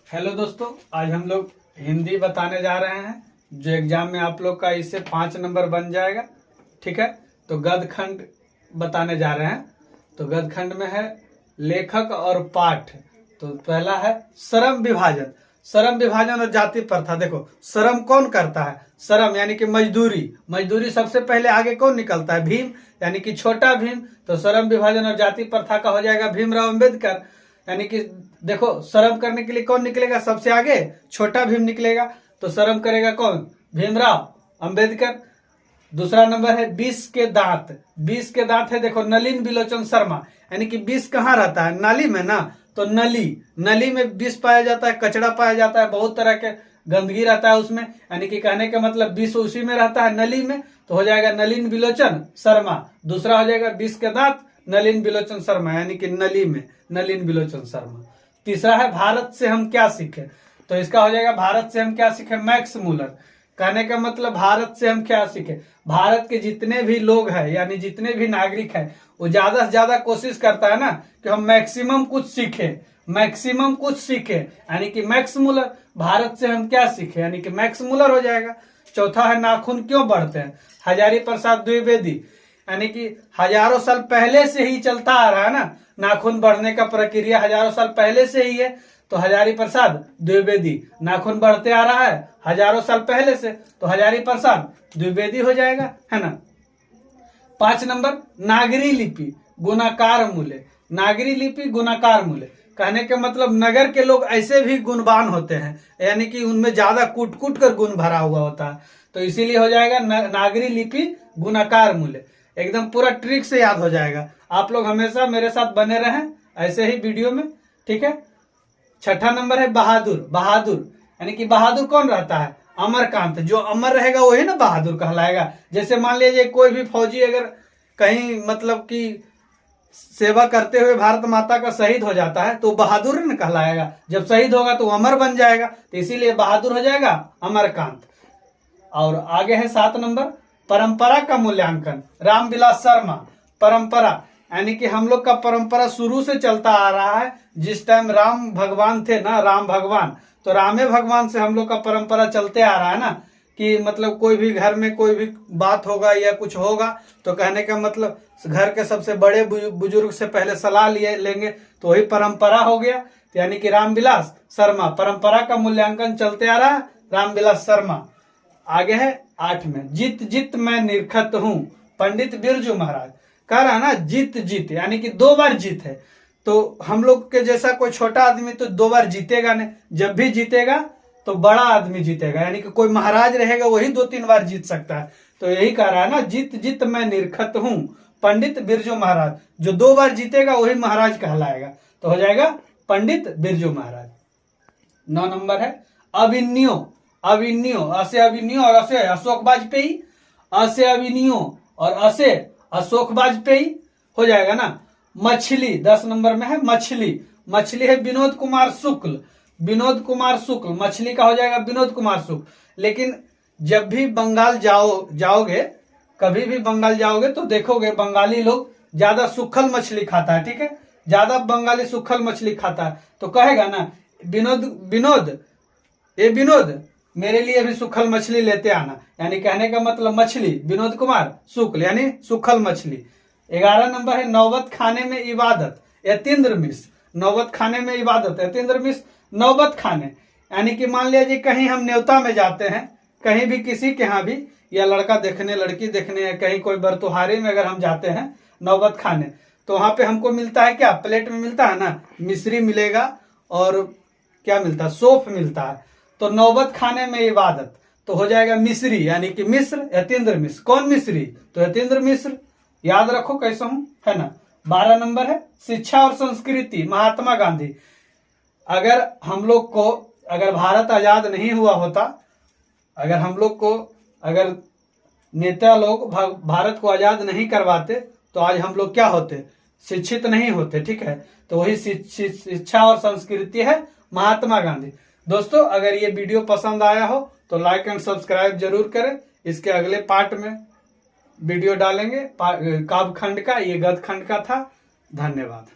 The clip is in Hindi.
हेलो दोस्तों, आज हम लोग हिंदी बताने जा रहे हैं जो एग्जाम में आप लोग का इससे 5 नंबर बन जाएगा। ठीक है, तो गद्य खंड बताने जा रहे हैं। तो गद्य खंड में है लेखक और पाठ। तो पहला है श्रम विभाजन। श्रम विभाजन और जाति प्रथा। देखो, श्रम कौन करता है? श्रम यानी कि मजदूरी। मजदूरी सबसे पहले आगे कौन निकलता है? भीम, यानी कि छोटा भीम। तो श्रम विभाजन और जाति प्रथा का हो जाएगा भीमराव अम्बेडकर। यानी कि देखो, श्रम करने के लिए कौन निकलेगा सबसे आगे? छोटा भीम निकलेगा। तो श्रम करेगा कौन? भीमराव अम्बेडकर। दूसरा नंबर है विष के दांत। विष के दांत है, देखो, नलिन बिलोचन शर्मा। यानी कि विष कहाँ रहता है? नाली में ना। तो नली में विष पाया जाता है, कचरा पाया जाता है, बहुत तरह के गंदगी रहता है उसमें। यानी कि कहने का मतलब विष उसी में रहता है, नली में। तो हो जाएगा नलिन बिलोचन शर्मा। दूसरा हो जाएगा विष के दांत नलिन बिलोचन शर्मा, यानी कि नली में नलिन बिलोचन शर्मा। तीसरा है भारत से हम क्या सीखे। तो इसका हो जाएगा भारत से हम क्या सीखे, मैक्स मूलर। कहने का मतलब भारत से हम क्या सीखे, भारत के जितने भी लोग हैं यानी जितने भी नागरिक हैं वो ज्यादा से ज्यादा कोशिश करता है ना कि हम मैक्सिमम कुछ सीखे, मैक्सिमम कुछ सीखे, यानी कि मैक्स मूलर। भारत से हम क्या सीखे यानी कि मैक्स मूलर हो जाएगा। चौथा है नाखून क्यों बढ़ते हैं। हजारी प्रसाद द्विवेदी, यानी कि हजारों साल पहले से ही चलता आ रहा है ना, नाखून बढ़ने का प्रक्रिया हजारों साल पहले से ही है। तो हजारी प्रसाद द्विवेदी, नाखून बढ़ते आ रहा है हजारों साल पहले से, तो हजारी प्रसाद द्विवेदी हो जाएगा, है ना। 5 नंबर नागरी लिपि गुणाकार मूल्य। नागरी लिपि गुणाकार मूल्य कहने के मतलब नगर के लोग ऐसे भी गुणवान होते हैं, यानी कि उनमें ज्यादा कूट कूट कर गुण भरा हुआ होता है। तो इसीलिए हो जाएगा नागरी लिपि गुणाकार मूल्य। एकदम पूरा ट्रिक से याद हो जाएगा। आप लोग हमेशा मेरे साथ बने रहें ऐसे ही वीडियो में, ठीक है। 6ठा नंबर है बहादुर। बहादुर यानी कि बहादुर कौन रहता है? अमरकांत। जो अमर रहेगा वही ना बहादुर कहलाएगा। जैसे मान लीजिए कोई भी फौजी अगर कहीं मतलब कि सेवा करते हुए भारत माता का शहीद हो जाता है तो बहादुर न कहलाएगा। जब शहीद होगा तो अमर बन जाएगा, तो इसीलिए बहादुर हो जाएगा अमरकांत। और आगे है 7 नंबर परंपरा का मूल्यांकन। रामविलास शर्मा। परंपरा यानी कि हम लोग का परंपरा शुरू से चलता आ रहा है। जिस टाइम राम भगवान थे ना, राम भगवान, तो रामे भगवान से हम लोग का परंपरा चलते आ रहा है ना कि मतलब कोई भी घर में कोई भी बात होगा या कुछ होगा तो कहने का मतलब घर के सबसे बड़े बुजुर्ग से पहले सलाह लेंगे, तो वही परंपरा हो गया। तो यानी कि रामविलास शर्मा, परंपरा का मूल्यांकन चलते आ रहा है, रामविलास शर्मा। आगे है 8 में जित जित मैं निरखत हूँ। पंडित बिरजू महाराज। कह रहा है ना जीत जीत, यानी कि 2 बार जीत है। तो हम लोग के जैसा कोई छोटा आदमी तो 2 बार जीतेगा नहीं, जब भी जीतेगा तो बड़ा आदमी जीतेगा, यानी कि कोई महाराज रहेगा वही 2-3 बार जीत सकता है। तो यही कह रहा है ना जीत जीत मैं निरखत हूँ। पंडित बिरजू महाराज, जो 2 बार जीतेगा वही महाराज कहलाएगा। तो हो जाएगा पंडित बिरजू महाराज। 9 नंबर है अभिन्यो। अभिन्यो, असे अभिन्यो और असे अशोक वाजपेयी। असे अभिन्यो और असे अशोक वाजपेयी हो जाएगा ना। मछली 10 नंबर में है मछली। मछली है विनोद कुमार शुक्ल। विनोद कुमार शुक्ल, मछली का हो जाएगा विनोद कुमार शुक्ल। लेकिन जब भी बंगाल जाओगे, कभी भी बंगाल जाओगे तो देखोगे बंगाली लोग ज्यादा सूखल मछली खाता है, ठीक है, ज्यादा बंगाली सूखल मछली खाता है। तो कहेगा ना विनोद ये विनोद मेरे लिए भी सूखल मछली लेते आना, यानी कहने का मतलब मछली विनोद कुमार शुक्ल यानी सूखल मछली। 11 नंबर है नौबत खाने में इबादत। यतीन्द्र मिश्र। नौबत खाने में इबादत, यतीन्द्र मिश्र नौबत खाने, यानी कि मान लीजिए कहीं हम न्योता में जाते हैं, कहीं भी किसी के यहाँ भी, या लड़का देखने लड़की देखने, या कहीं कोई बरतुहारी में अगर हम जाते हैं नौबत खाने, तो वहां पे हमको मिलता है क्या? प्लेट में मिलता है ना मिश्री मिलेगा और क्या मिलता है? सौंफ मिलता है। तो नौबत खाने में इबादत तो हो जाएगा मिश्री, यानी कि मिश्र, यतीन्द्र मिश्र। कौन मिश्री? तो यतीन्द्र मिश्र। याद रखो कैसा हूं, है ना। 12 नंबर है शिक्षा और संस्कृति। महात्मा गांधी। अगर हम लोग को अगर भारत आजाद नहीं हुआ होता, अगर हम लोग को अगर नेता लोग भारत को आजाद नहीं करवाते तो आज हम लोग क्या होते? शिक्षित नहीं होते, ठीक है। तो वही शिक्षा और संस्कृति है महात्मा गांधी। दोस्तों, अगर ये वीडियो पसंद आया हो तो लाइक एंड सब्सक्राइब जरूर करें। इसके अगले पार्ट में वीडियो डालेंगे काव्य खंड का, ये गद्य खंड का था। धन्यवाद।